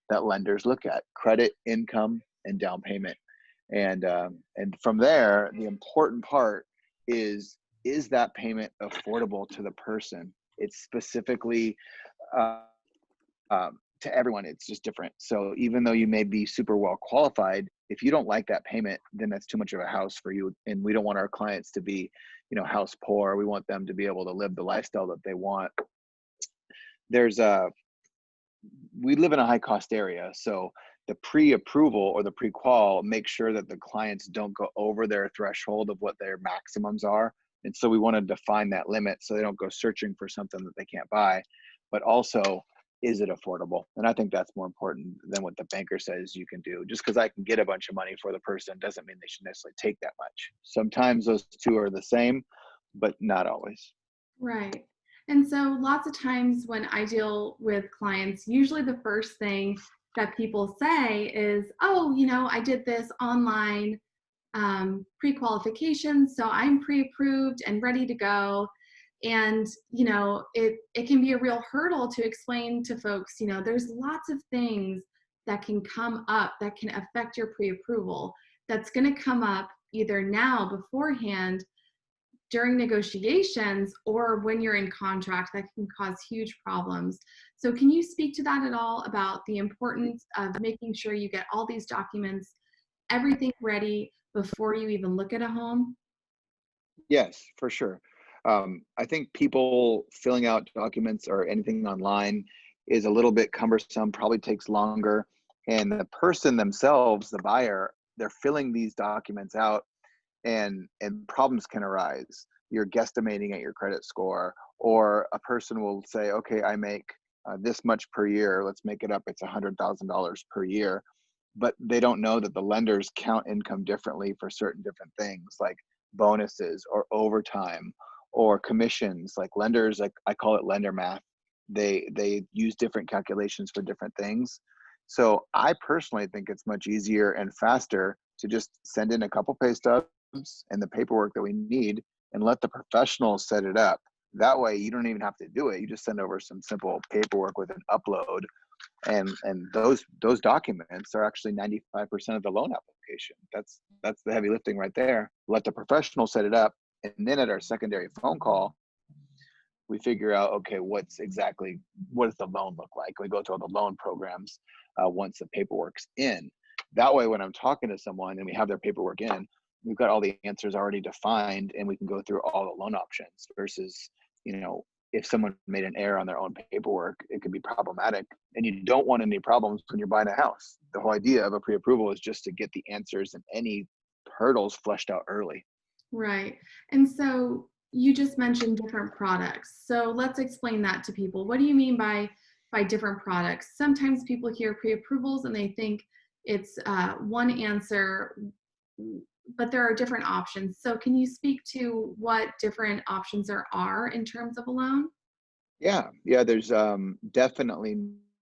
that lenders look at: credit, income, and down payment. And from there, the important part is that payment affordable to the person? It's specifically uh, to everyone, it's just different. So even though you may be super well qualified, if you don't like that payment, then that's too much of a house for you. And we don't want our clients to be, house poor. We want them to be able to live the lifestyle that they want. There's a We live in a high cost area, so the pre-approval or the pre-qual make sure that the clients don't go over their threshold of what their maximums are. And so we want to define that limit so they don't go searching for something that they can't buy. But also, is it affordable? And I think that's more important than what the banker says you can do. Just because I can get a bunch of money for the person doesn't mean they should necessarily take that much. Sometimes those two are the same, but not always. Right. And so lots of times when I deal with clients, usually the first thing that people say is, oh, I did this online pre-qualification, so I'm pre-approved and ready to go. And it can be a real hurdle to explain to folks, there's lots of things that can come up that can affect your pre-approval. That's going to come up either now beforehand, during negotiations, or when you're in contract, that can cause huge problems. So can you speak to that at all, about the importance of making sure you get all these documents, everything ready before you even look at a home? Yes, for sure. I think people filling out documents or anything online is a little bit cumbersome, probably takes longer. And the person themselves, the buyer, they're filling these documents out, and problems can arise. You're guesstimating at your credit score, or a person will say, okay, I make this much per year. Let's make it up. It's $100,000 per year. But they don't know that the lenders count income differently for certain different things, like bonuses or overtime or commissions. Like lenders, like I call it lender math. They use different calculations for different things. So I personally think it's much easier and faster to just send in a couple pay stubs and the paperwork that we need, and let the professionals set it up. That way you don't even have to do it. You just send over some simple paperwork with an upload, and those documents are actually 95% of the loan application. That's the heavy lifting right there. Let the professional set it up, and then at our secondary phone call, we figure out, okay, what does the loan look like? We go to all the loan programs once the paperwork's in. That way, when I'm talking to someone and we have their paperwork in, we've got all the answers already defined, and we can go through all the loan options. Versus, if someone made an error on their own paperwork, it could be problematic. And you don't want any problems when you're buying a house. The whole idea of a pre-approval is just to get the answers and any hurdles fleshed out early. Right. And so you just mentioned different products. So let's explain that to people. What do you mean by different products? Sometimes people hear pre-approvals and they think it's one answer, but there are different options. So can you speak to what different options there are in terms of a loan? Yeah, there's definitely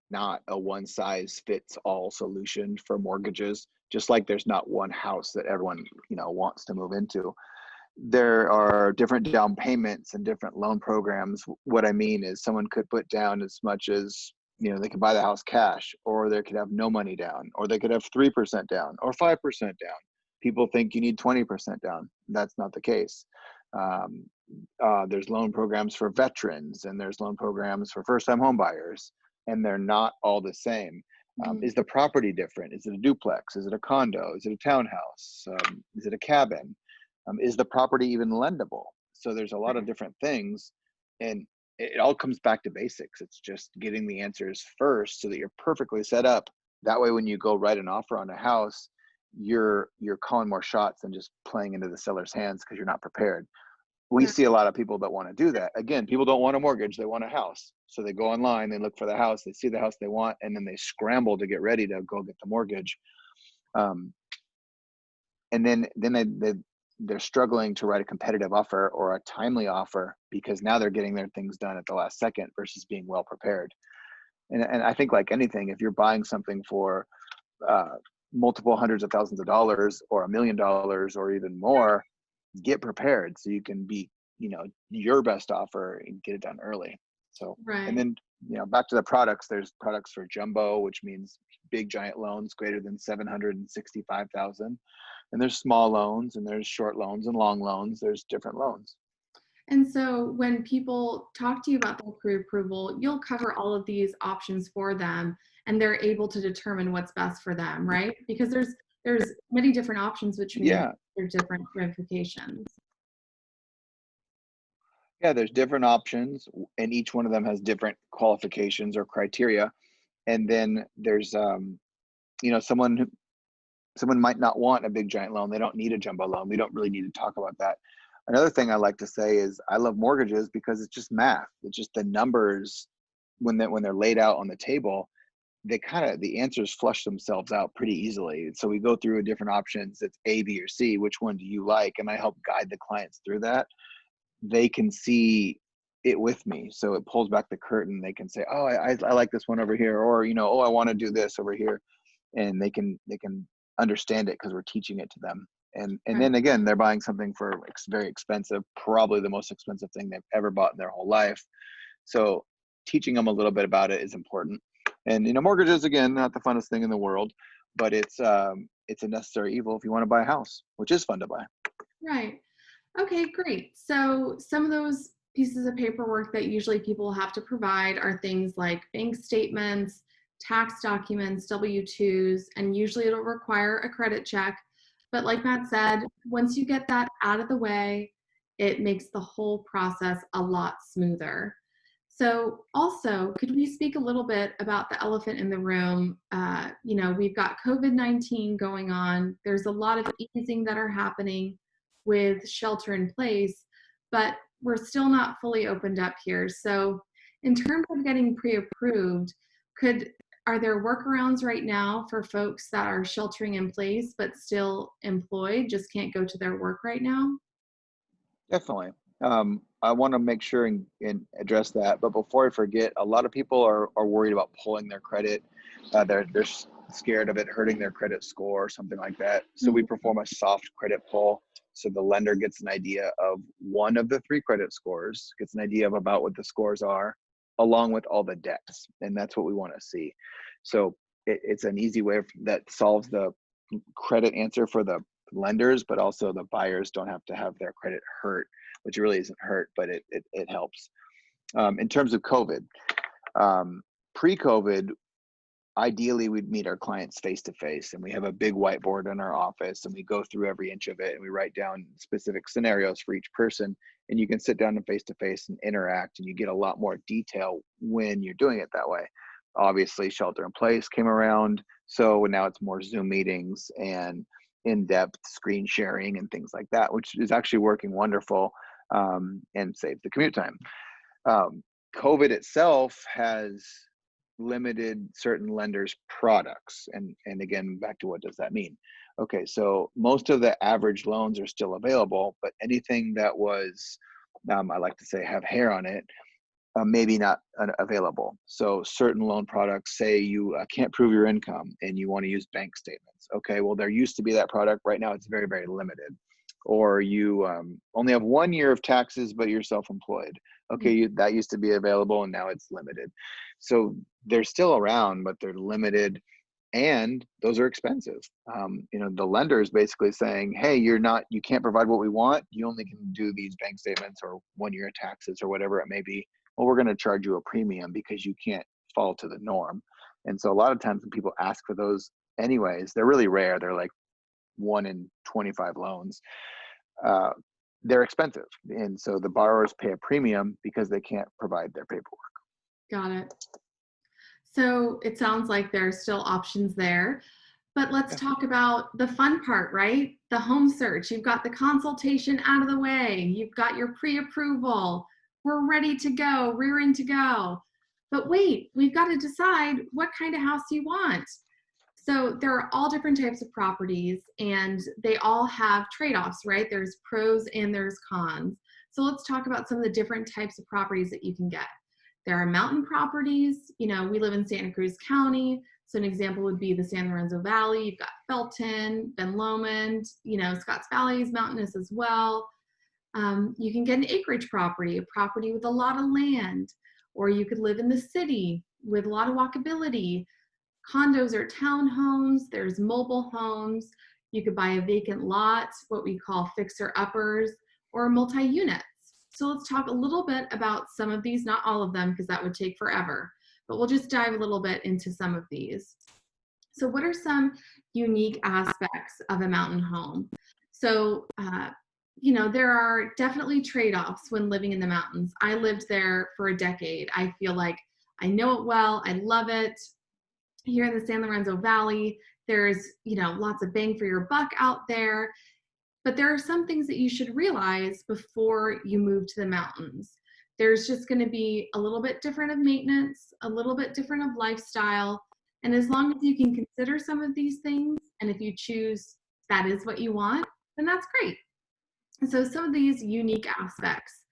not a one size fits all solution for mortgages, just like there's not one house that everyone, wants to move into. There are different down payments and different loan programs. What I mean is someone could put down as much as, they could buy the house cash, or they could have no money down, or they could have 3% down or 5% down. People think you need 20% down. That's not the case. Um, there's loan programs for veterans, and there's loan programs for first-time home buyers, and they're not all the same. Mhm. Is the property different? Is it a duplex? Is it a condo? Is it a townhouse? Is it a cabin? Is the property even lendable? So there's a lot of Right. different things, and it all comes back to basics. It's just getting the answers first so that you're perfectly set up. That way, when you go write an offer on a house, you're calling more shots than just playing into the seller's hands because you're not prepared. We Right. see a lot of people that want to do that. Again, people don't want a mortgage, they want a house. So they go online, they look for the house, they see the house they want, and then they scramble to get ready to go get the mortgage. Um, and then they're struggling to write a competitive offer or a timely offer because now they're getting their things done at the last second versus being well prepared. And I think, like anything, if you're buying something for uh, multiple hundreds of thousands of dollars or $1 million or even more, get prepared so you can be, your best offer and get it done early. So, and Right. then, back to the products, there's products for jumbo, which means big giant loans greater than 765,000. And there's small loans, and there's short loans and long loans. There's different loans. And so when people talk to you about their pre-approval, you'll cover all of these options for them and they're able to determine what's best for them, right? Because there's many different options, which means Yeah. there's different ramifications. Yeah, there's different options, and each one of them has different qualifications or criteria. And then there's, someone might not want a big giant loan. They don't need a jumbo loan. We don't really need to talk about that. Another thing I like to say is I love mortgages because it's just math. It's just the numbers when they're laid out on the table, the answers flush themselves out pretty easily. So we go through different options. It's A, B, or C. Which one do you like? And I help guide the clients through that. They can see it with me. So it pulls back the curtain. They can say, oh, I like this one over here, or, oh, I want to do this over here. And they can understand it because we're teaching it to them. And Right. then again, they're buying something for very expensive, probably the most expensive thing they've ever bought in their whole life. So teaching them a little bit about it is important. And mortgages, again, not the funnest thing in the world, but it's a necessary evil if you want to buy a house, which is fun to buy. Right. Okay, great. So some of those pieces of paperwork that usually people have to provide are things like bank statements, tax documents, W-2s, and usually it'll require a credit check. But like Matt said, once you get that out of the way, it makes the whole process a lot smoother. So also, could we speak a little bit about the elephant in the room? We've got COVID-19 going on. There's a lot of easing that are happening with shelter in place, but we're still not fully opened up here. So in terms of getting pre-approved, could are there workarounds right now for folks that are sheltering in place but still employed, just can't go to their work right now? Definitely. I want to make sure and address that. But before I forget, a lot of people are worried about pulling their credit. They're scared of it hurting their credit score or something like that. So we Mhm. perform a soft credit pull. So the lender gets an idea of one of the three credit scores, gets an idea of about what the scores are, along with all the debts. And that's what we want to see. So it's an easy way that solves the credit answer for the lenders, but also the buyers don't have to have their credit hurt, which really isn't hurt, but it helps. In terms of COVID, um, pre-COVID, ideally we'd meet our clients face to face, and we have a big whiteboard in our office, and we go through every inch of it, and we write down specific scenarios for each person, and you can sit down and face to face and interact, and you get a lot more detail when you're doing it that way. Obviously, shelter in place came around, so now it's more Zoom meetings and in-depth screen sharing and things like that, which is actually working wonderful, and saves the commute time. um, COVID itself has limited certain lenders' products, and again, back to what does that mean? Okay, so most of the average loans are still available, but anything that was, I like to say, have hair on it, maybe not available. So certain loan products, say you can't prove your income and you want to use bank statements. Okay, well there used to be that product. Right now it's very, very limited. Or you only have 1 year of taxes, but you're self-employed. Okay, that used to be available and now it's limited. So they're still around, but they're limited, and those are expensive. The lender is basically saying, hey, you can't provide what we want. You only can do these bank statements or 1 year of taxes or whatever it may be. Well, we're going to charge you a premium because you can't fall to the norm. And so a lot of times when people ask for those anyways, they're really rare. They're like 1 in 25 loans. uh, they're expensive. And so the borrowers pay a premium because they can't provide their paperwork. Got it. So it sounds like there are still options there. But let's Yeah. talk about the fun part, right? The home search. You've got the consultation out of the way. You've got your pre-approval. We're ready to go, rearing to go. But wait, we've got to decide what kind of house you want. So there are all different types of properties and they all have trade-offs, right? There's pros and there's cons. So let's talk about some of the different types of properties that you can get. There are mountain properties. We live in Santa Cruz County. So an example would be the San Lorenzo Valley. You've got Felton, Ben Lomond, Scotts Valley is mountainous as well. You can get an acreage property, a property with a lot of land. or you could live in the city with a lot of walkability. Condos or townhomes, there's mobile homes. You could buy a vacant lot, what we call fixer-uppers, or multi-units. So let's talk a little bit about some of these, not all of them, because that would take forever, but we'll just dive a little bit into some of these. So what are some unique aspects of a mountain home? So, there are definitely trade-offs when living in the mountains. I lived there for a decade. I feel like I know it well. I love it. Here in the San Lorenzo Valley, there's, lots of bang for your buck out there. But there are some things that you should realize before you move to the mountains. There's just going to be a little bit different of maintenance, a little bit different of lifestyle. And as long as you can consider some of these things, and if you choose that is what you want, then that's great. And so some of these unique aspects,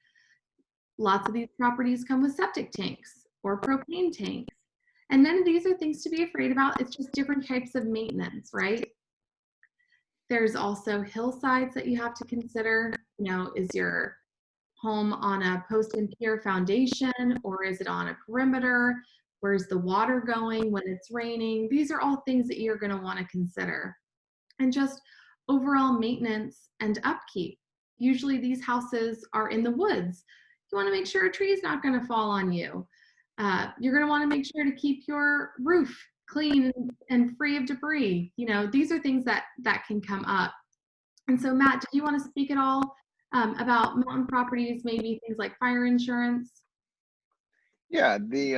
lots of these properties come with septic tanks or propane tanks. And none of these are things to be afraid about. It's just different types of maintenance, right? There's also hillsides that you have to consider. Is your home on a post and pier foundation, or is it on a perimeter? Where's the water going when it's raining? These are all things that you're going to want to consider. And just overall maintenance and upkeep. Usually these houses are in the woods. You want to make sure a tree is not going to fall on you. You're going to want to make sure to keep your roof clean and free of debris. These are things that can come up. And so, Matt, did you want to speak at all about mountain properties, maybe things like fire insurance? Yeah, the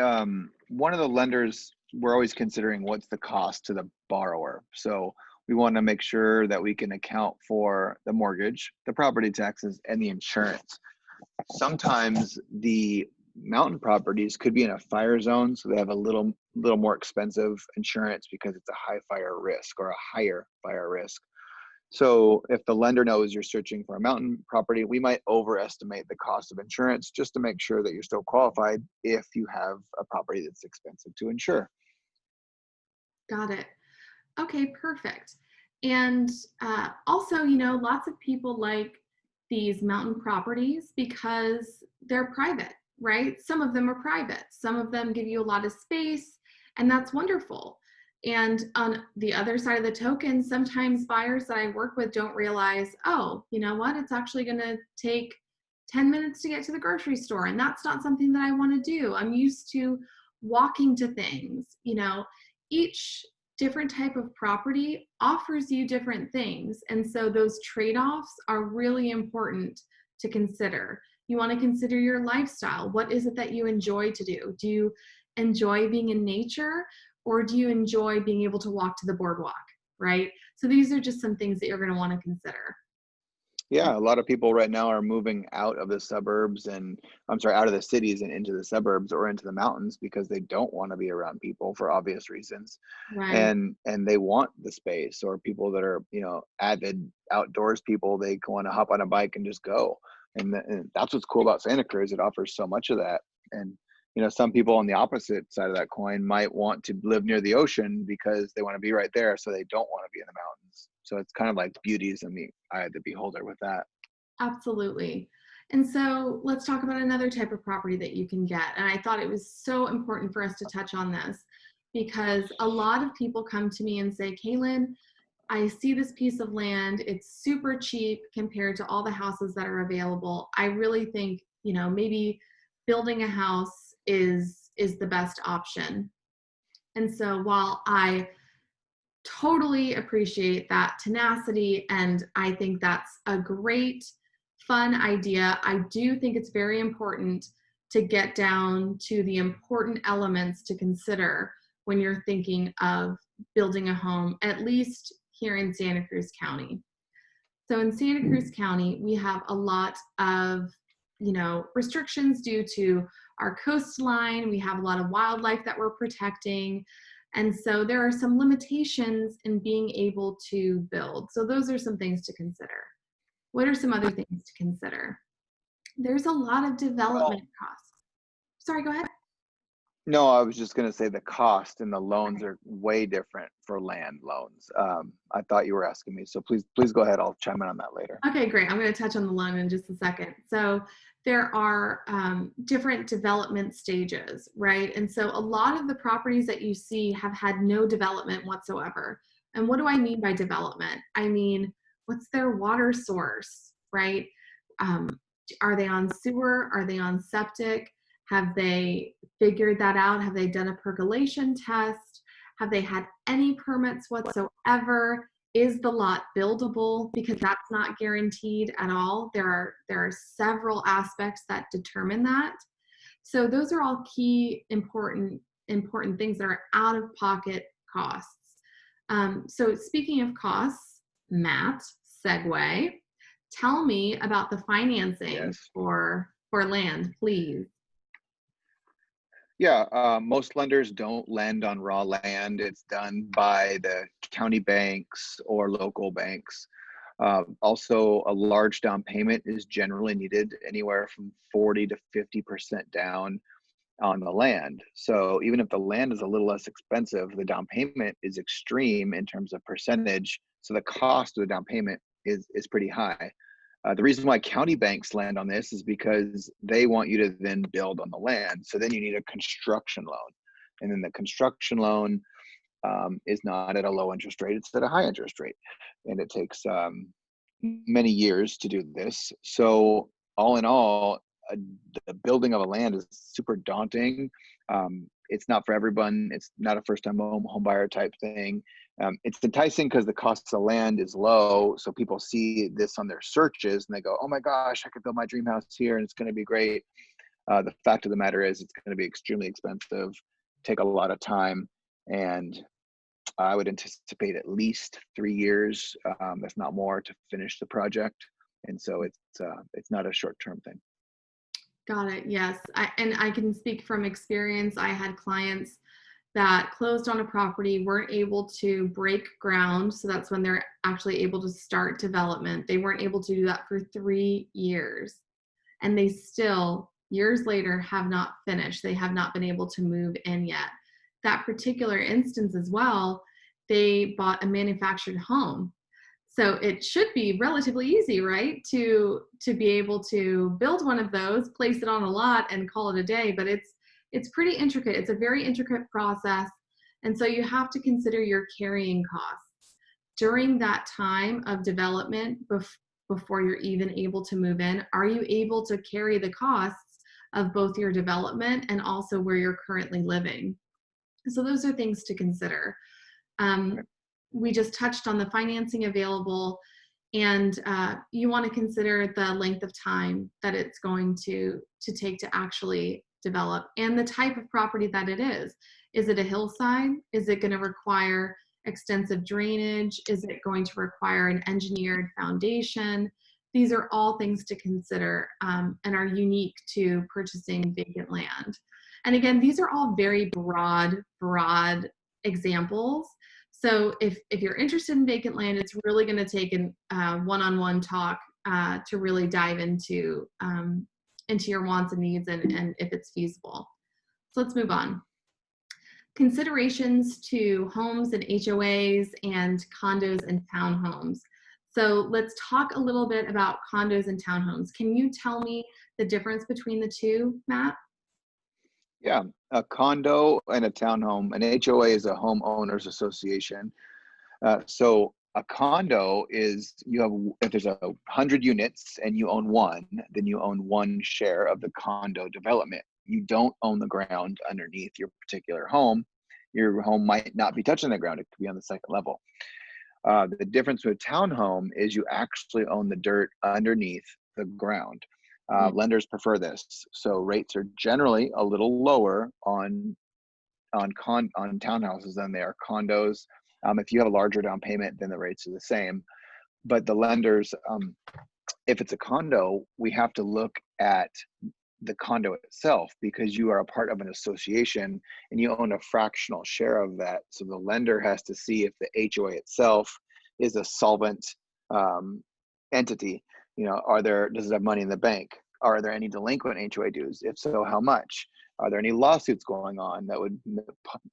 one of the lenders, we're always considering what's the cost to the borrower. So we want to make sure that we can account for the mortgage, the property taxes, and the insurance. Sometimes the mountain properties could be in a fire zone, so they have a little more expensive insurance because it's a high fire risk or a higher fire risk. So if the lender knows you're searching for a mountain property, we might overestimate the cost of insurance just to make sure that you're still qualified if you have a property that's expensive to insure. Got it. Okay, perfect. And also, lots of people like these mountain properties because they're private, right? Some of them are private. Some of them give you a lot of space, and that's wonderful. And on the other side of the token, sometimes buyers that I work with don't realize, oh, you know what? It's actually going to take 10 minutes to get to the grocery store, and that's not something that I want to do. I'm used to walking to things. Each different type of property offers you different things. And so those trade-offs are really important to consider. You want to consider your lifestyle. What is it that you enjoy to do? Do you enjoy being in nature, or do you enjoy being able to walk to the boardwalk, right? So these are just some things that you're going to want to consider. Yeah, a lot of people right now are moving out of the suburbs and out of the cities and into the suburbs or into the mountains because they don't want to be around people for obvious reasons. Right. And they want the space, or people that are, avid outdoors people, they want to hop on a bike and just go. And that's what's cool about Santa Cruz. It offers so much of that. And some people on the opposite side of that coin might want to live near the ocean because they want to be right there, so they don't want to be in the mountains. So it's kind of like beauty's in the eye of the beholder with that. Absolutely. And so let's talk about another type of property that you can get. And I thought it was so important for us to touch on this because a lot of people come to me and say, Kaylin, I see this piece of land. It's super cheap compared to all the houses that are available. I really think, maybe building a house is the best option. And so while I totally appreciate that tenacity, and I think that's a great, fun idea, I do think it's very important to get down to the important elements to consider when you're thinking of building a home, at least here in Santa Cruz County. So in Santa Cruz County, we have a lot of, restrictions due to our coastline. We have a lot of wildlife that we're protecting. And so there are some limitations in being able to build. So those are some things to consider. What are some other things to consider? There's a lot of development costs. Sorry, go ahead. No, I was just going to say the cost and the loans are way different for land loans. I thought you were asking me, so please go ahead. I'll chime in on that later. Okay, great. I'm going to touch on the loan in just a second. So there are different development stages, right? And so a lot of the properties that you see have had no development whatsoever. And what do I mean by development? I mean, what's their water source, right? Um, are they on sewer? Are they on septic? Have they figured that out? Have they done a percolation test? Have they had any permits whatsoever? Is the lot buildable? Because that's not guaranteed at all. There are several aspects that determine that. So those are all key important things that are out of pocket costs. So speaking of costs, Matt, segue. Tell me about the financing Yes. for land, please. Yeah, most lenders don't lend on raw land. It's done by the county banks or local banks. Also, a large down payment is generally needed, anywhere from 40 to 50% down on the land. So even if the land is a little less expensive, the down payment is extreme in terms of percentage. So the cost of the down payment is pretty high. The reason why county banks land on this is because they want you to then build on the land. So then you need a construction loan. And then the construction loan is not at a low interest rate, it's at a high interest rate. And it takes many years to do this. So, all in all, uh, the building of a land is super daunting. It's not for everyone. It's not a first-time home buyer type thing. It's enticing because the cost of land is low, so people see this on their searches and they go, "Oh my gosh, I could build my dream house here, and it's going to be great." The fact of the matter is, it's going to be extremely expensive, take a lot of time, and I would anticipate at least 3 years, if not more, to finish the project. And so it's not a short-term thing. Got it. Yes. And I can speak from experience. I had clients that closed on a property, weren't able to break ground. So that's when they're actually able to start development. They weren't able to do that for 3 years. And they still, years later, have not finished. They have not been able to move in yet. That particular instance as well, they bought a manufactured home. So it should be relatively easy, right? To be able to build one of those, place it on a lot and call it a day, but it's pretty intricate. It's a very intricate process. And so you have to consider your carrying costs. During that time of development before you're even able to move in, are you able to carry the costs of both your development and also where you're currently living? So those are things to consider. Um, we just touched on the financing available, and you want to consider the length of time that it's going to take to actually develop and the type of property that it is. Is it a hillside? Is it going to require extensive drainage? Is it going to require an engineered foundation? These are all things to consider and are unique to purchasing vacant land. And again, these are all very broad examples. So if you're interested in vacant land, it's really going to take a one-on-one talk to really dive into your wants and needs and if it's feasible. So let's move on. Considerations to homes and HOAs and condos and townhomes. So let's talk a little bit about condos and townhomes. Can you tell me the difference between the two, Matt? Yeah, a condo and a townhome. An HOA is a homeowners association. So a condo is, you have, if there's 100 units and you own one, then you own one share of the condo development. You don't own the ground underneath your particular home. Your home might not be touching the ground. It could be on the second level. The difference with a townhome is you actually own the dirt underneath the ground. Lenders prefer this, so rates are generally a little lower on townhouses than they are condos. If you have a larger down payment, then the rates are the same. But the lenders, if it's a condo, we have to look at the condo itself because you are a part of an association and you own a fractional share of that. So the lender has to see if the HOA itself is a solvent entity. Does it have money in the bank? Are there any delinquent HOA dues? If so, how much? Are there any lawsuits going on that would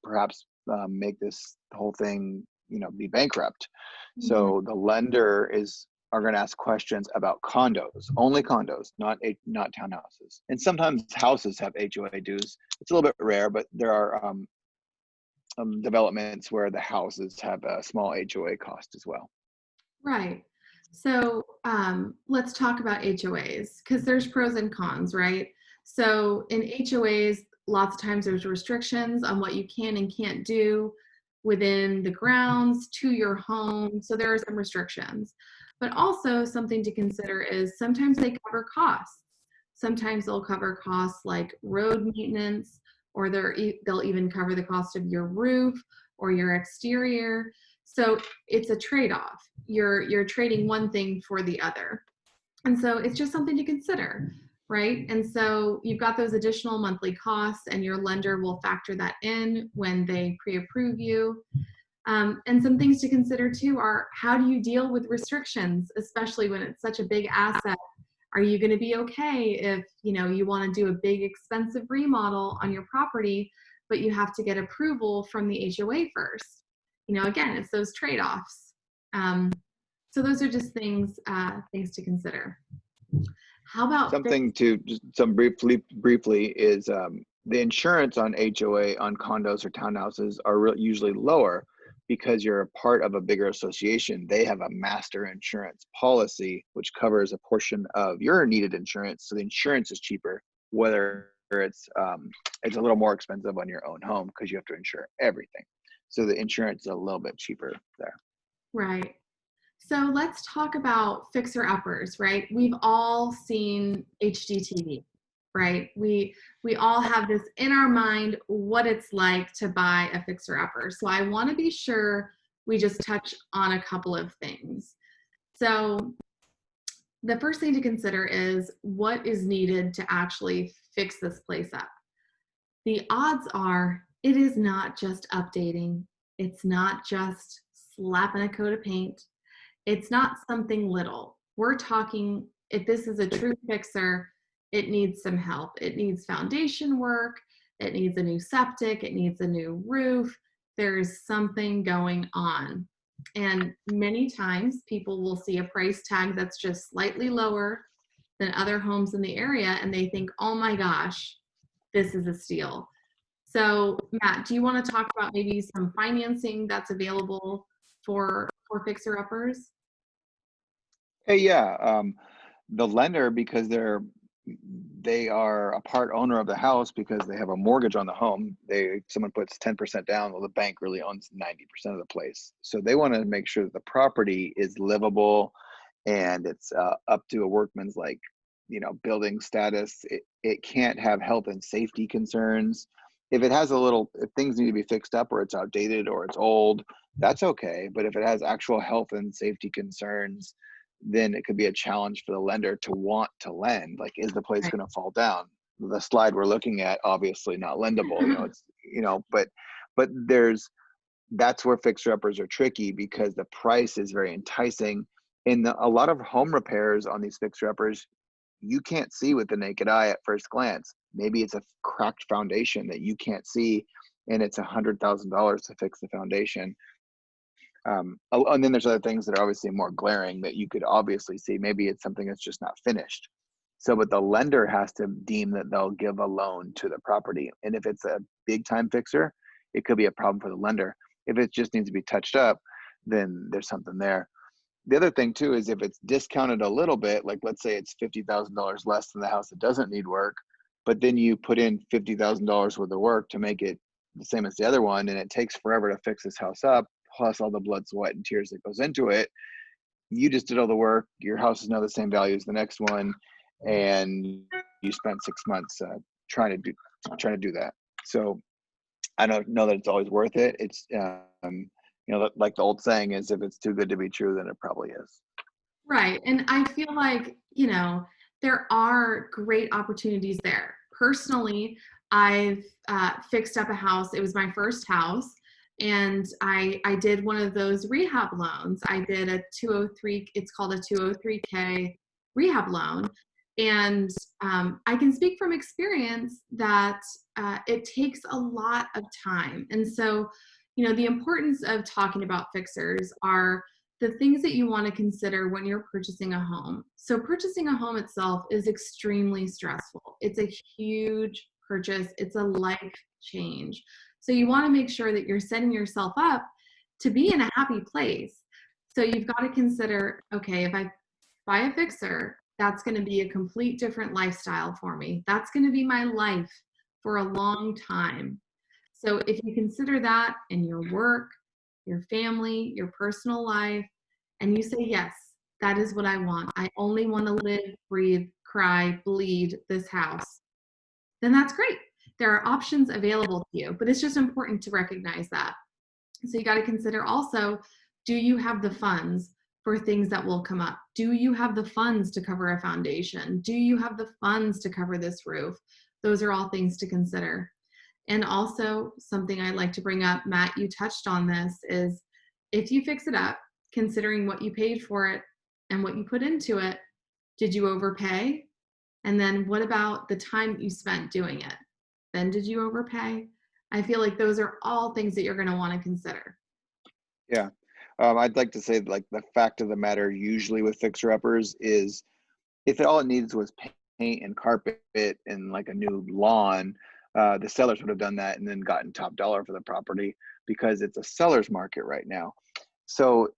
perhaps make this whole thing, be bankrupt? Mhm. So the lender are going to ask questions about condos, only condos, not townhouses. And sometimes houses have HOA dues. It's a little bit rare, but there are developments where the houses have a small HOA cost as well. Right. So let's talk about HOAs because there's pros and cons, right? So in HOAs, lots of times there's restrictions on what you can and can't do within the grounds to your home. So there are some restrictions. But also something to consider is sometimes they cover costs. Sometimes they'll cover costs like road maintenance, or they'll even cover the cost of your roof or your exterior. So it's a trade-off. You're trading one thing for the other. And so it's just something to consider, right? And so you've got those additional monthly costs, and your lender will factor that in when they pre-approve you. And some things to consider too are, how do you deal with restrictions, especially when it's such a big asset? Are you going to be okay if you want to do a big expensive remodel on your property, but you have to get approval from the HOA first? Again, it's those trade-offs. So those are just things to consider. How about Something to just some briefly is the insurance on HOA on condos or townhouses are usually lower because you're a part of a bigger association. They have a master insurance policy which covers a portion of your needed insurance, so the insurance is cheaper. Whether it's a little more expensive on your own home because you have to insure everything, so the insurance is a little bit cheaper there. Right. So let's talk about fixer-uppers, right? We've all seen HGTV, right? We all have this in our mind, what it's like to buy a fixer-upper. So I want to be sure we just touch on a couple of things. So the first thing to consider is, what is needed to actually fix this place up? The odds are it is not just updating. It's not just slapping a coat of paint. It's not something little. We're talking, if this is a true fixer, it needs some help. It needs foundation work. It needs a new septic. It needs a new roof. There's something going on. And many times people will see a price tag that's just slightly lower than other homes in the area, and they think, oh my gosh, this is a steal. So Matt, do you want to talk about maybe some financing that's available for fixer-uppers? Hey, yeah, the lender, because they are a part owner of the house because they have a mortgage on the home. Someone puts 10% down, well, the bank really owns 90% of the place. So they want to make sure that the property is livable and it's up to a workman's building status. It can't have health and safety concerns. If things need to be fixed up or it's outdated or it's old, that's okay. But if it has actual health and safety concerns, then it could be a challenge for the lender to want to lend. Like, is the place Right. going to fall down? The slide we're looking at, obviously not lendable, but that's where fixer uppers are tricky because the price is very enticing. And a lot of home repairs on these fixer uppers, you can't see with the naked eye at first glance. Maybe it's a cracked foundation that you can't see, and it's $100,000 to fix the foundation. And then there's other things that are obviously more glaring that you could obviously see. Maybe it's something that's just not finished. So, but the lender has to deem that they'll give a loan to the property. And if it's a big time fixer, it could be a problem for the lender. If it just needs to be touched up, then there's something there. The other thing too is if it's discounted a little bit, like let's say it's $50,000 less than the house that doesn't need work, but then you put in $50,000 worth of work to make it the same as the other one, and it takes forever to fix this house up, plus all the blood, sweat, and tears that goes into it. You just did all the work. Your house is now the same value as the next one, and you spent 6 months trying to do that. So I don't know that it's always worth it. It's like the old saying is, if it's too good to be true, then it probably is. Right. And I feel like, there are great opportunities there. Personally, I've fixed up a house. It was my first house. And I did one of those rehab loans. I did a 203, it's called a 203K rehab loan. And I can speak from experience that it takes a lot of time. And so, the importance of talking about fixers are the things that you want to consider when you're purchasing a home. So, purchasing a home itself is extremely stressful. It's a huge purchase, it's a life change. So, you want to make sure that you're setting yourself up to be in a happy place. So, you've got to consider, okay, if I buy a fixer, that's going to be a complete different lifestyle for me. That's going to be my life for a long time. So if you consider that in your work, your family, your personal life, and you say, yes, that is what I want. I only want to live, breathe, cry, bleed this house, then that's great. There are options available to you, but it's just important to recognize that. So you got to consider also, do you have the funds for things that will come up? Do you have the funds to cover a foundation? Do you have the funds to cover this roof? Those are all things to consider. And also something I'd like to bring up, Matt, you touched on this, is if you fix it up, considering what you paid for it and what you put into it, did you overpay? And then what about the time you spent doing it? Then did you overpay? I feel like those are all things that you're going to want to consider. Yeah. I'd like to say, like, the fact of the matter usually with fixer uppers is if all it needs was paint and carpet and like a new lawn, the sellers would have done that and then gotten top dollar for the property because it's a seller's market right now. So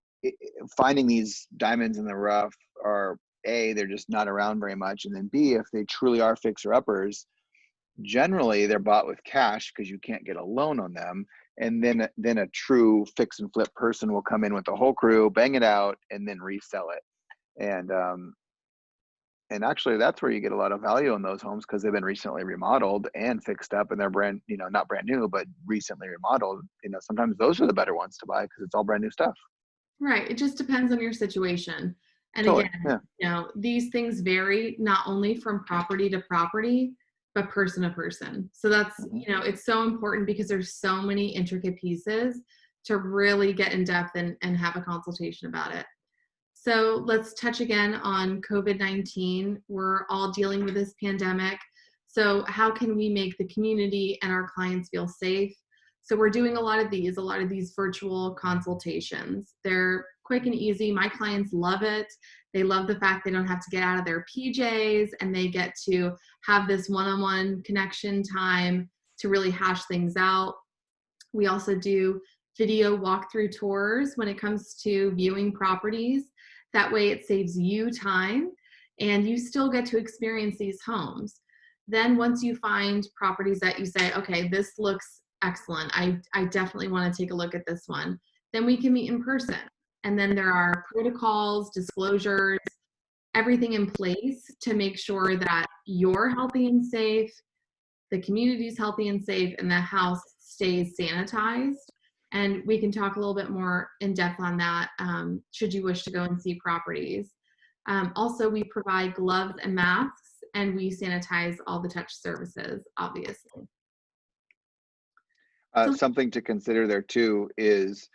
finding these diamonds in the rough are, A, they're just not around very much. And then B, if they truly are fixer uppers, generally they're bought with cash because you can't get a loan on them. And then a true fix and flip person will come in with the whole crew, bang it out, and then resell it. And actually that's where you get a lot of value in those homes because they've been recently remodeled and fixed up and they're brand, not brand new, but recently remodeled. Sometimes those are the better ones to buy because it's all brand new stuff. Right. It just depends on your situation. And Totally. again, Yeah. these things vary not only from property to property, but person to person. So that's, it's so important because there's so many intricate pieces to really get in depth and have a consultation about it. So let's touch again on COVID-19. We're all dealing with this pandemic. So how can we make the community and our clients feel safe? So we're doing a lot of these virtual consultations. They're quick and easy. My clients love it. They love the fact they don't have to get out of their PJs and they get to have this one-on-one connection time to really hash things out. We also do video walkthrough tours when it comes to viewing properties. That way it saves you time and you still get to experience these homes. Then once you find properties that you say, okay, this looks excellent, I definitely want to take a look at this one, then we can meet in person. And then there are protocols, disclosures, everything in place to make sure that you're healthy and safe, the community's healthy and safe, and the house stays sanitized. And we can talk a little bit more in depth on that should you wish to go and see properties. Also, we provide gloves and masks, and we sanitize all the touch surfaces, obviously. Something to consider there too is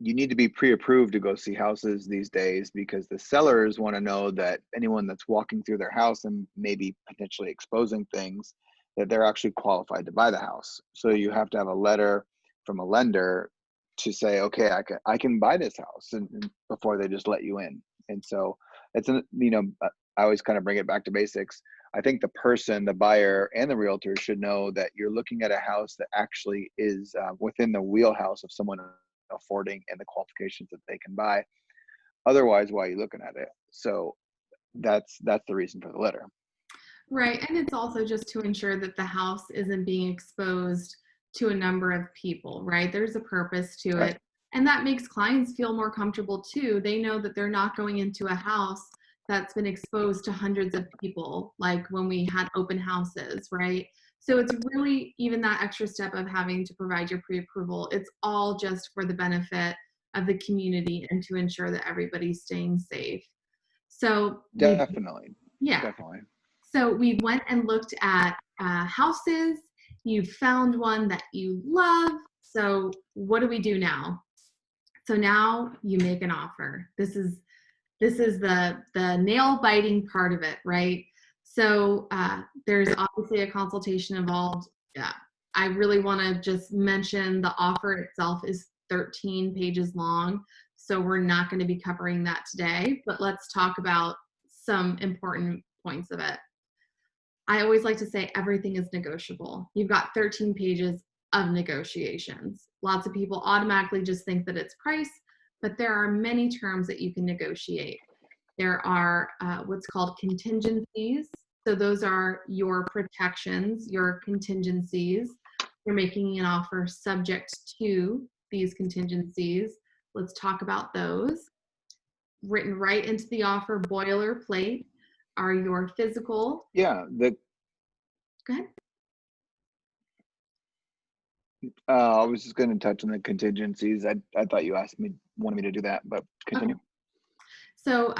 you need to be pre-approved to go see houses these days because the sellers want to know that anyone that's walking through their house and maybe potentially exposing things, that they're actually qualified to buy the house. So you have to have a letter from a lender to say, okay, I can buy this house, and before they just let you in. And so it's I always kind of bring it back to basics. I think the person, the buyer and the realtor should know that you're looking at a house that actually is within the wheelhouse of someone affording and the qualifications that they can buy. Otherwise, why are you looking at it? So that's the reason for the letter. Right. And it's also just to ensure that the house isn't being exposed to a number of people, right? There's a purpose to Right. it. And that makes clients feel more comfortable too. They know that they're not going into a house that's been exposed to hundreds of people, like when we had open houses, right? So it's really even that extra step of having to provide your pre-approval. It's all just for the benefit of the community and to ensure that everybody's staying safe. So Definitely. yeah. Definitely. So we went and looked at houses. You found one that you love. So what do we do now? So now you make an offer. This is this is the nail biting part of it, right? So there's obviously a consultation involved. Yeah, I really want to just mention the offer itself is 13 pages long, so we're not going to be covering that today, but let's talk about some important points of it. I always like to say everything is negotiable. You've got 13 pages of negotiations. Lots of people automatically just think that it's price, but there are many terms that you can negotiate. There are what's called contingencies. So those are your protections, your contingencies. You're making an offer subject to these contingencies. Let's talk about those. Written right into the offer, boilerplate, are your physical. Yeah, Go ahead. I was just going to touch on the contingencies. I thought you wanted me to do that, but Okay. continue. So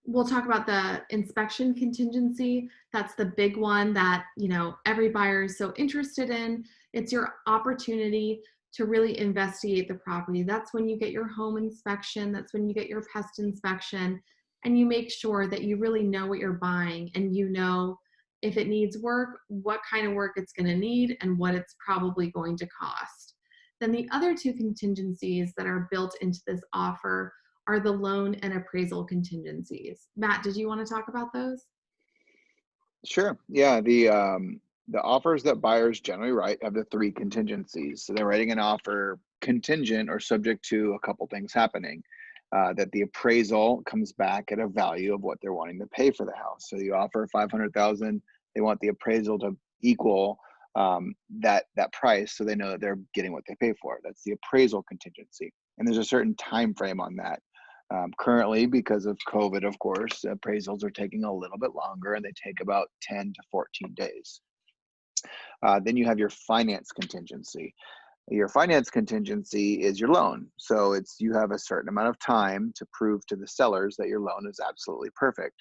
we'll talk about the inspection contingency. That's the big one that, you know, every buyer is so interested in. It's your opportunity to really investigate the property. That's when you get your home inspection. That's when you get your pest inspection, and you make sure that you really know what you're buying, and you know if it needs work, what kind of work it's going to need, and what it's probably going to cost. Then the other two contingencies that are built into this offer are the loan and appraisal contingencies. Matt, did you want to talk about those? Sure. Yeah, the offers that buyers generally write have the three contingencies. So they're writing an offer contingent or subject to a couple things happening. That the appraisal comes back at a value of what they're wanting to pay for the house. So you offer 500,000, they want the appraisal to equal that price, so they know that they're getting what they pay for. That's the appraisal contingency, and there's a certain time frame on that. Currently, because of COVID, of course, appraisals are taking a little bit longer, and they take about 10 to 14 days. Then you have your finance contingency. Your finance contingency is your loan. So it's you have a certain amount of time to prove to the sellers that your loan is absolutely perfect.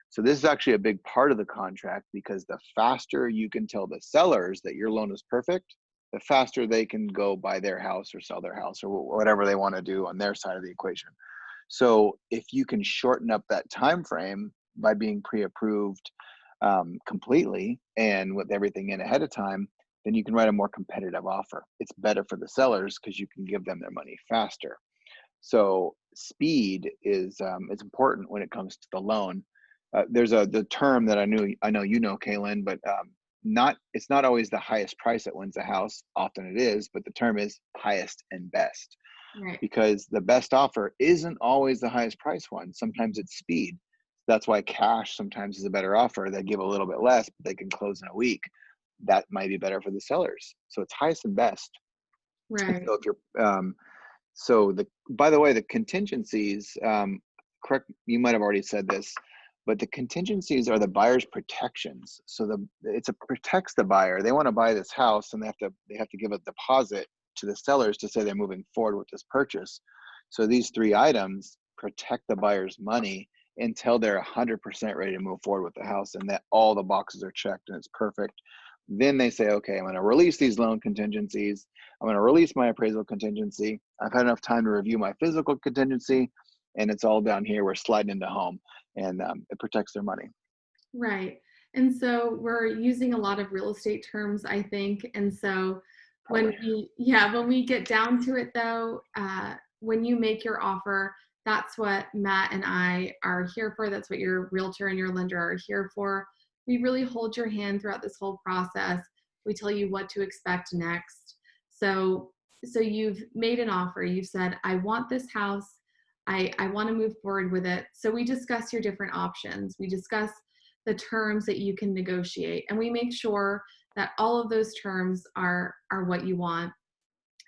So this is actually a big part of the contract, because the faster you can tell the sellers that your loan is perfect, the faster they can go buy their house or sell their house or whatever they want to do on their side of the equation. So if you can shorten up that time frame by being pre-approved completely and with everything in ahead of time, then you can write a more competitive offer. It's better for the sellers because you can give them their money faster. So speed is important when it comes to the loan. There's the term that I know you know, Kaylin, but not it's not always the highest price that wins a house. Often it is, but the term is highest and best, Right. because the best offer isn't always the highest price one. Sometimes it's speed. That's why cash sometimes is a better offer. They give a little bit less, but they can close in a week. That might be better for the sellers. So it's highest and best. And Right. so if you're so the by the way, the contingencies, correct, you might have already said this, but the contingencies are the buyer's protections. So it protects the buyer. They want to buy this house, and they have to give a deposit to the sellers to say they're moving forward with this purchase. So these three items protect the buyer's money until they're 100% ready to move forward with the house, and that all the boxes are checked and it's perfect. Then they say, okay, I'm going to release these loan contingencies. I'm going to release my appraisal contingency. I've had enough time to review my physical contingency, and it's all down here. We're sliding into home, and it protects their money. Right. And so we're using a lot of real estate terms, I think. And so when we get down to it though, when you make your offer, that's what Matt and I are here for. That's what your realtor and your lender are here for. We really hold your hand throughout this whole process. We tell you what to expect next. So you've made an offer. You've said, I want this house. I want to move forward with it. So we discuss your different options. We discuss the terms that you can negotiate, and we make sure that all of those terms are what you want.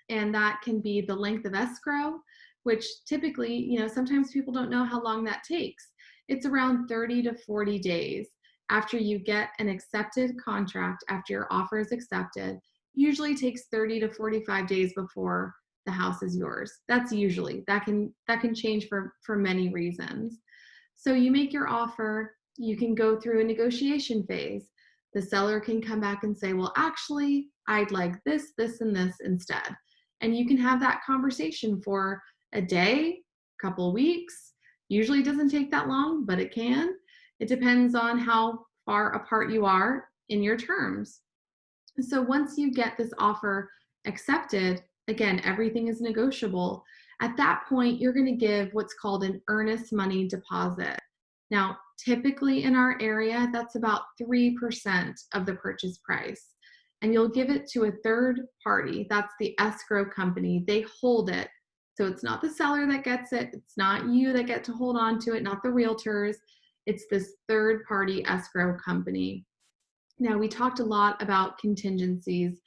And that can be the length of escrow, which typically, you know, sometimes people don't know how long that takes. It's around 30 to 40 days after you get an accepted contract, after your offer is accepted. Usually takes 30 to 45 days before the house is yours. That's usually, that can change for many reasons. So you make your offer, you can go through a negotiation phase. The seller can come back and say, well, actually, I'd like this, this, and this instead. And you can have that conversation for a day, couple of weeks. Usually doesn't take that long, but it can. It depends on how far apart you are in your terms. So once you get this offer accepted, again, everything is negotiable. At that point, you're going to give what's called an earnest money deposit. Now, typically in our area, that's about 3% of the purchase price. And you'll give it to a third party. That's the escrow company. They hold it. So it's not the seller that gets it. It's not you that get to hold on to it, not the realtors. It's this third party escrow company. Now, we talked a lot about contingencies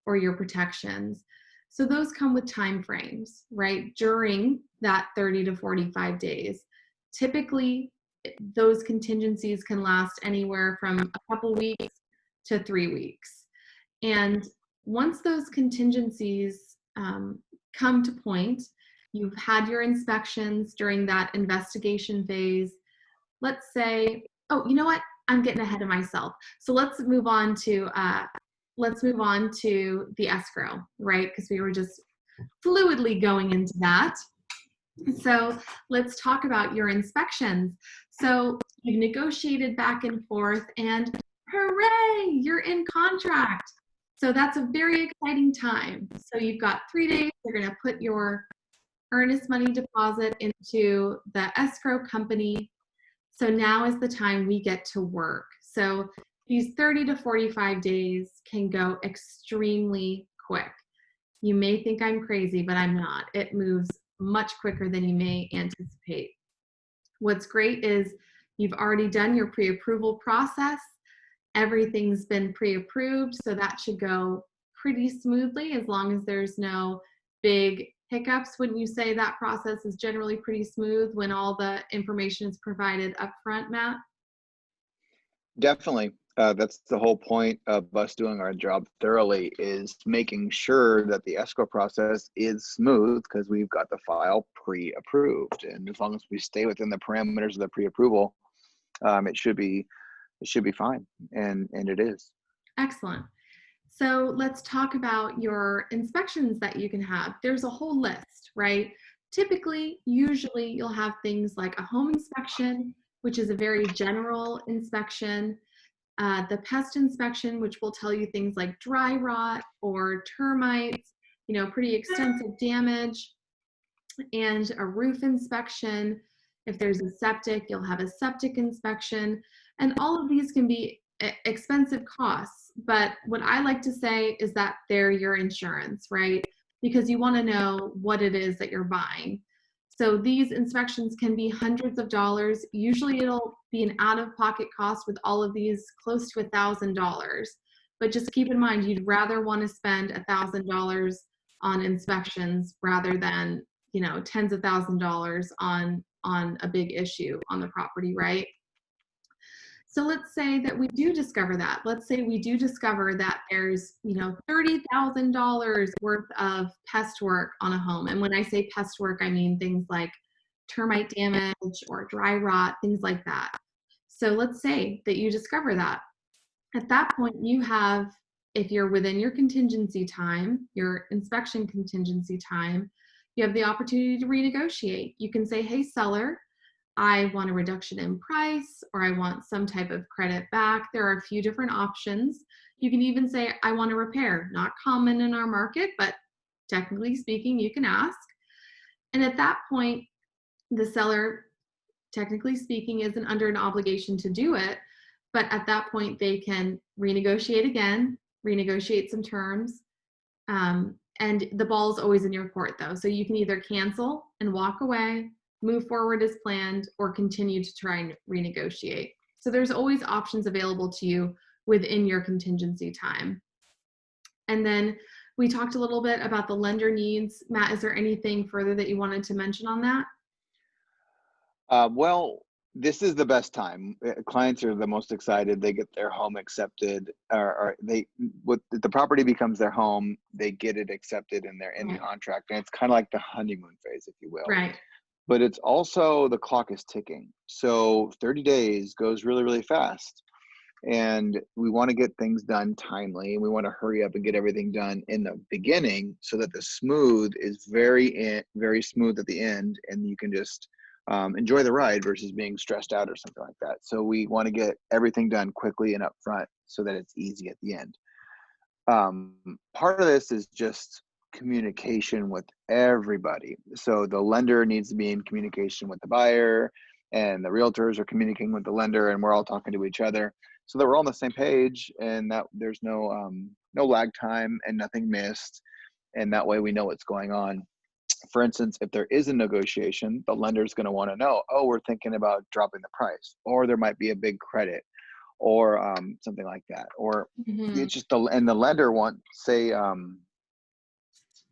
or your protections. So those come with time frames, right? During that 30 to 45 days. Typically, those contingencies can last anywhere from a couple weeks to 3 weeks. And once those contingencies come to point, you've had your inspections during that investigation phase. Let's say, oh, you know what? I'm getting ahead of myself. So let's move on to the escrow, right? Because we were just fluidly going into that. So let's talk about your inspections. So you've negotiated back and forth, and hooray, you're in contract. So that's a very exciting time. So you've got 3 days. You're going to put your earnest money deposit into the escrow company. So now is the time we get to work. So these 30 to 45 days can go extremely quick. You may think I'm crazy, but I'm not. It moves much quicker than you may anticipate. What's great is you've already done your pre-approval process. Everything's been pre-approved, so that should go pretty smoothly as long as there's no big hiccups. Wouldn't you say that process is generally pretty smooth when all the information is provided up front, Matt? Definitely. That's the whole point of us doing our job thoroughly, is making sure that the escrow process is smooth because we've got the file pre-approved. And as long as we stay within the parameters of the pre-approval, it should be fine. And it is. Excellent. So let's talk about your inspections that you can have. There's a whole list, right? Typically, usually you'll have things like a home inspection, which is a very general inspection. The pest inspection, which will tell you things like dry rot or termites, pretty extensive damage, and a roof inspection. If there's a septic, you'll have a septic inspection, and all of these can be expensive costs. But what I like to say is that they're your insurance, right? Because you want to know what it is that you're buying. So these inspections can be hundreds of dollars. Usually it'll be an out-of-pocket cost with all of these close to $1,000. But just keep in mind, you'd rather want to spend $1,000 on inspections rather than, tens of $1,000s on a big issue on the property, right? So let's say that we do discover that. Let's say we do discover that there's, $30,000 worth of pest work on a home. And when I say pest work, I mean things like termite damage or dry rot, things like that. So let's say that you discover that. At that point, you have, if you're within your contingency time, your inspection contingency time, you have the opportunity to renegotiate. You can say, hey, seller, I want a reduction in price, or I want some type of credit back. There are a few different options. You can even say, I want a repair. Not common in our market, but technically speaking, you can ask. And at that point, the seller, technically speaking, isn't under an obligation to do it. But at that point, they can renegotiate again, renegotiate some terms. And the ball's always in your court, though. So you can either cancel and walk away, move forward as planned, or continue to try and renegotiate. So there's always options available to you within your contingency time. And then we talked a little bit about the lender needs. Matt, is there anything further that you wanted to mention on that? Well, this is the best time. Clients are the most excited. They get their home accepted, or the property becomes their home. They get it accepted and they're in Right. contract. And it's kind of like the honeymoon phase, if you will. Right. But it's also, the clock is ticking. So 30 days goes really, really fast. And we want to get things done timely, and we want to hurry up and get everything done in the beginning so that the smooth is very smooth at the end, and you can just enjoy the ride versus being stressed out or something like that. So we want to get everything done quickly and upfront so that it's easy at the end. Um, Part of this is just communication with everybody. So the lender needs to be in communication with the buyer, and the realtors are communicating with the lender, and we're all talking to each other so that we're all on the same page, and that there's no lag time and nothing missed, and that way we know what's going on. For instance, if there is a negotiation, the lender is going to want to know, oh, we're thinking about dropping the price, or there might be a big credit, or something like that. Or Hmm. it's just and the lender want say,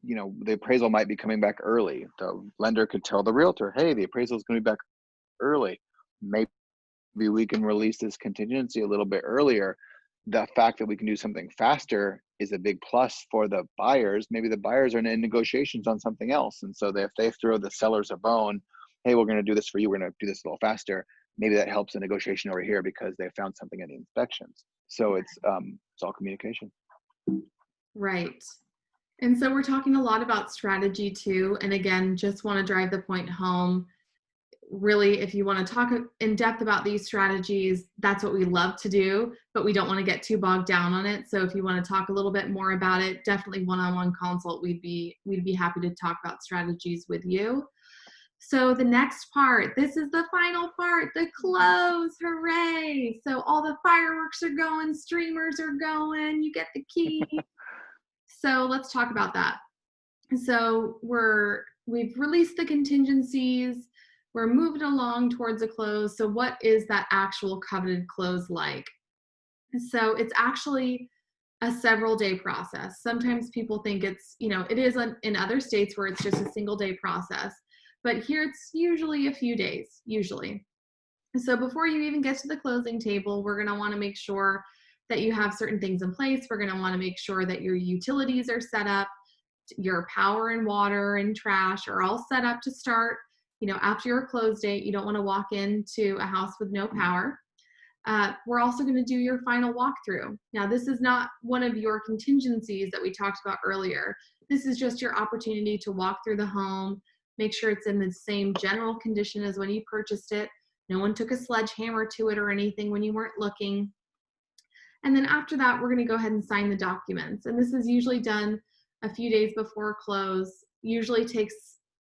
the appraisal might be coming back early. The lender could tell the realtor, hey, the appraisal is going to be back early. Maybe we can release this contingency a little bit earlier. The fact that we can do something faster is a big plus for the buyers. Maybe the buyers are in negotiations on something else. And so if they throw the sellers a bone, hey, we're going to do this for you, we're going to do this a little faster. Maybe that helps the negotiation over here because they found something in the inspections. So it's all communication. Right. And so we're talking a lot about strategy too. And again, just want to drive the point home. Really, if you want to talk in depth about these strategies, that's what we love to do, but we don't want to get too bogged down on it. So if you want to talk a little bit more about it, definitely one-on-one consult. We'd be happy to talk about strategies with you. So the next part, this is the final part, the close. Hooray. So all the fireworks are going, streamers are going, you get the key. So let's talk about that. So we've released the contingencies. We're moving along towards a close. So what is that actual coveted close like? So it's actually a several day process. Sometimes people think it is in other states where it's just a single day process, but here it's usually a few days, usually. So before you even get to the closing table, we're gonna wanna make sure that you have certain things in place. We're gonna wanna make sure that your utilities are set up, your power and water and trash are all set up to start. After your close date, you don't want to walk into a house with no power. We're also going to do your final walkthrough. Now, this is not one of your contingencies that we talked about earlier. This is just your opportunity to walk through the home, make sure it's in the same general condition as when you purchased it. No one took a sledgehammer to it or anything when you weren't looking. And then after that, we're going to go ahead and sign the documents. And this is usually done a few days before close. Usually takes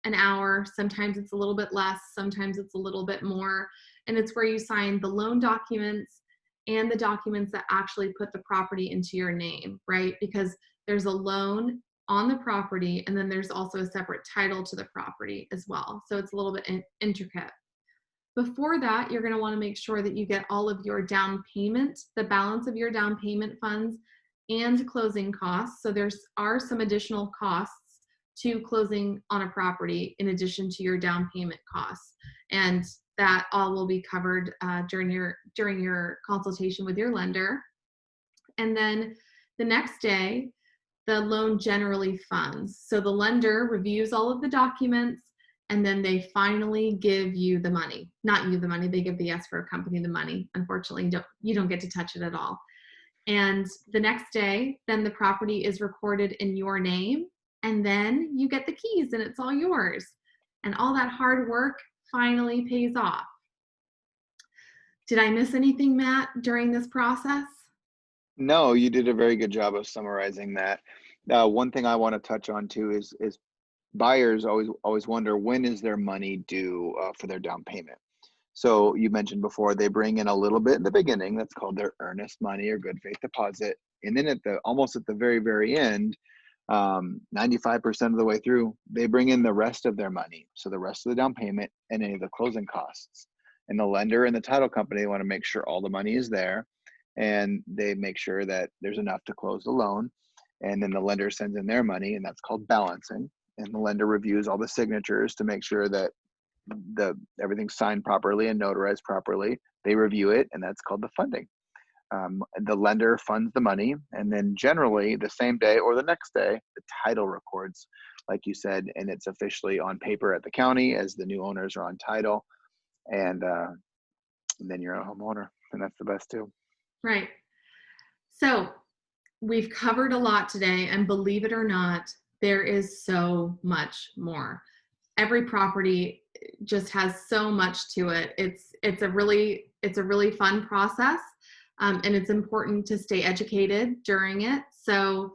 an hour. Sometimes it's a little bit less. Sometimes it's a little bit more. And it's where you sign the loan documents and the documents that actually put the property into your name, right? Because there's a loan on the property, and then there's also a separate title to the property as well. So it's a little bit intricate. Before that, you're going to want to make sure that you get all of your down payment, the balance of your down payment funds, and closing costs. So are some additional costs to closing on a property in addition to your down payment costs. And that all will be covered during your consultation with your lender. And then the next day, the loan generally funds. So the lender reviews all of the documents, and then they finally give you the money. Not you the money, they give the escrow company the money. Unfortunately, you don't get to touch it at all. And the next day, then the property is recorded in your name, and then you get the keys and it's all yours. And all that hard work finally pays off. Did I miss anything, Matt, during this process? No, you did a very good job of summarizing that. One thing I want to touch on too is buyers always wonder, when is their money due for their down payment. So you mentioned before, they bring in a little bit in the beginning. That's called their earnest money or good faith deposit. And then almost at the very end, 95% of the way through, they bring in the rest of their money. So the rest of the down payment and any of the closing costs. And the lender and the title company want to make sure all the money is there, and they make sure that there's enough to close the loan. And then the lender sends in their money, and that's called balancing. And the lender reviews all the signatures to make sure that everything's signed properly and notarized properly. They review it, and that's called the funding. The lender funds the money, and then generally the same day or the next day, the title records, like you said, and it's officially on paper at the county as the new owners are on title, and then you're a homeowner, and that's the best too. Right. So we've covered a lot today, and believe it or not, there is so much more. Every property just has so much to it. It's a really fun process, and it's important to stay educated during it. So,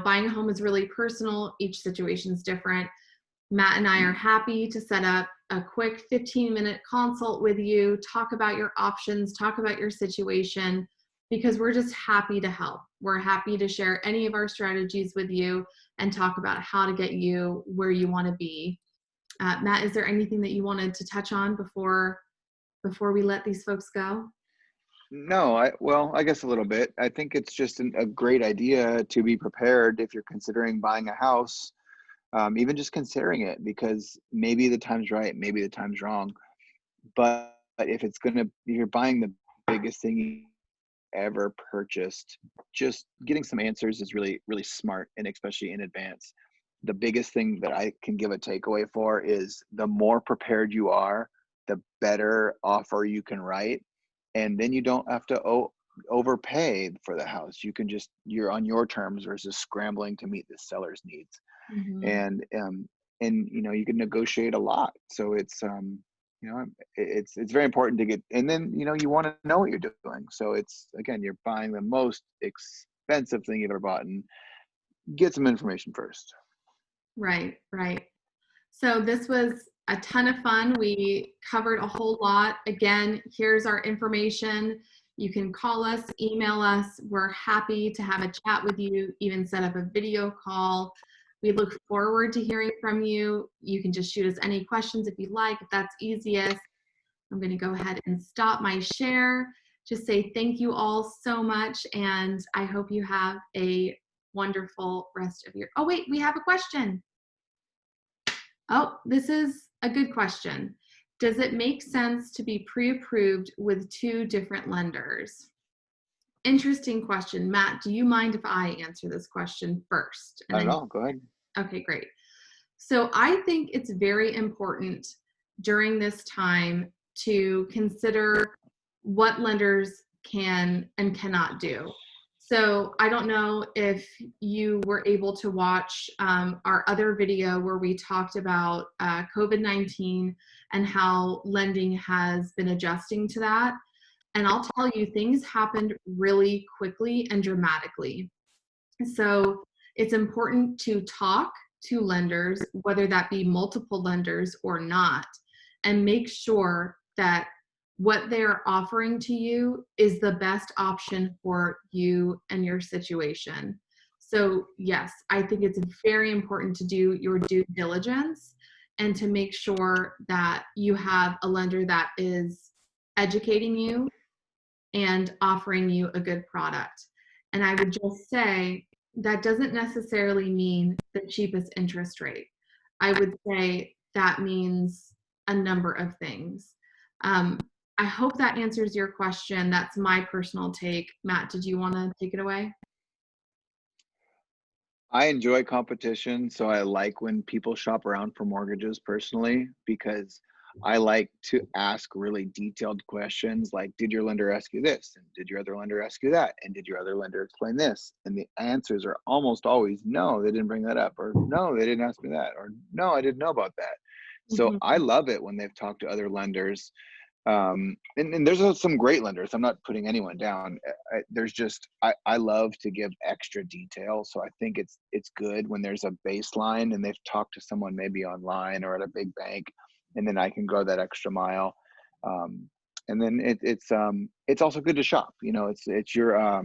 buying a home is really personal. Each situation is different. Matt and I are happy to set up a quick 15-minute consult with you, talk about your options, talk about your situation, because we're just happy to help. We're happy to share any of our strategies with you and talk about how to get you where you want to be. Matt, is there anything that you wanted to touch on before we let these folks go? No, I guess a little bit. I think it's just a great idea to be prepared if you're considering buying a house, even just considering it, because maybe the time's right, maybe the time's wrong. But if you're buying the biggest thing you ever purchased, just getting some answers is really, really smart, and especially in advance. The biggest thing that I can give a takeaway for is the more prepared you are, the better offer you can write. And then you don't have to overpay for the house. You're on your terms versus scrambling to meet the seller's needs. Mm-hmm. And you can negotiate a lot. So it's very important to get, and then you want to know what you're doing. So it's, again, you're buying the most expensive thing you've ever bought, and get some information first. Right, right. So this was a ton of fun. We covered a whole lot. Again, here's our information. You can call us, email us. We're happy to have a chat with you, even set up a video call. We look forward to hearing from you. You can just shoot us any questions if you like, if that's easiest. I'm going to go ahead and stop my share. Just say thank you all so much, and I hope you have a wonderful rest of your. Oh, wait, we have a question. Oh, this is a good question. Does it make sense to be pre-approved with 2 different lenders? Interesting question. Matt, do you mind if I answer this question first? I don't know. Go ahead. Okay, great. So I think it's very important during this time to consider what lenders can and cannot do. So I don't know if you were able to watch our other video where we talked about COVID-19 and how lending has been adjusting to that. And I'll tell you, things happened really quickly and dramatically. So it's important to talk to lenders, whether that be multiple lenders or not, and make sure that what they're offering to you is the best option for you and your situation. So yes, I think it's very important to do your due diligence and to make sure that you have a lender that is educating you and offering you a good product. And I would just say that doesn't necessarily mean the cheapest interest rate. I would say that means a number of things. I hope that answers your question. That's my personal take. Matt, did you want to take it away? I enjoy competition, so I like when people shop around for mortgages personally, because I like to ask really detailed questions like, did your lender ask you this? And did your other lender ask you that? And did your other lender explain this? And the answers are almost always, no, they didn't bring that up, or no, they didn't ask me that, or no, I didn't know about that. So Mm-hmm. I love it when they've talked to other lenders. And there's some great lenders. I'm not putting anyone down. I love to give extra detail. So I think it's good when there's a baseline and they've talked to someone maybe online or at a big bank, and then I can go that extra mile. And then it's also good to shop. It's you're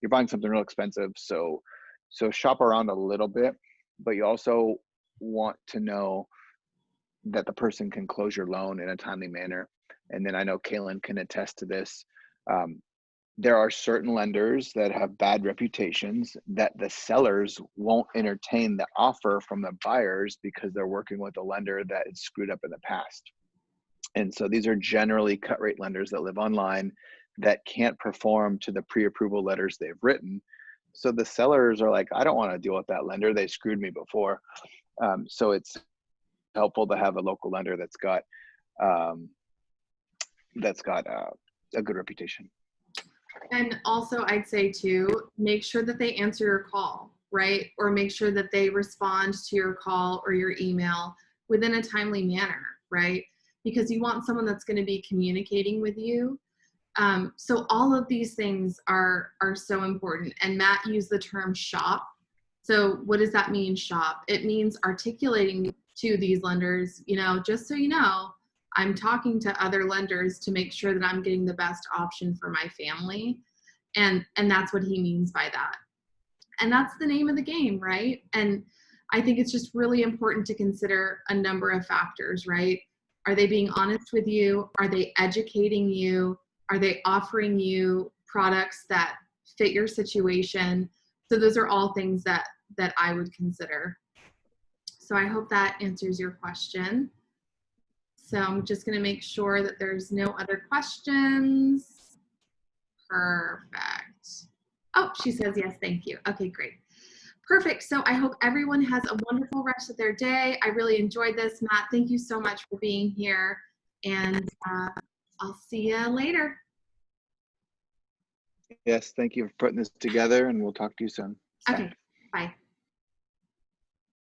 buying something real expensive, so shop around a little bit, but you also want to know that the person can close your loan in a timely manner. And then I know Kaylin can attest to this. Um, there are certain lenders that have bad reputations that the sellers won't entertain the offer from the buyers because they're working with a lender that is screwed up in the past. And so these are generally cut rate lenders that live online that can't perform to the pre-approval letters they've written. So the sellers are like, I don't want to deal with that lender. They screwed me before. So it's helpful to have a local lender um, that's got a good reputation. And also, I'd say too, make sure that they answer your call, right? Or make sure that they respond to your call or your email within a timely manner. right? Because you want someone that's going to be communicating with you. So all of these things are so important. And Matt used the term shop. So what does that mean, shop? It means articulating to these lenders, you know, just so you know, I'm talking to other lenders to make sure that I'm getting the best option for my family. And that's what he means by that. And that's the name of the game, right? And I think it's just really important to consider a number of factors, right? Are they being honest with you? Are they educating you? Are they offering you products that fit your situation? So those are all things that I would consider. So I hope that answers your question. So I'm just going to make sure that there's no other questions. Perfect. Oh, she says yes, thank you. Okay, great. Perfect. So I hope everyone has a wonderful rest of their day. I really enjoyed this. Matt, thank you so much for being here. And I'll see you later. Yes, thank you for putting this together, and we'll talk to you soon. Okay, bye.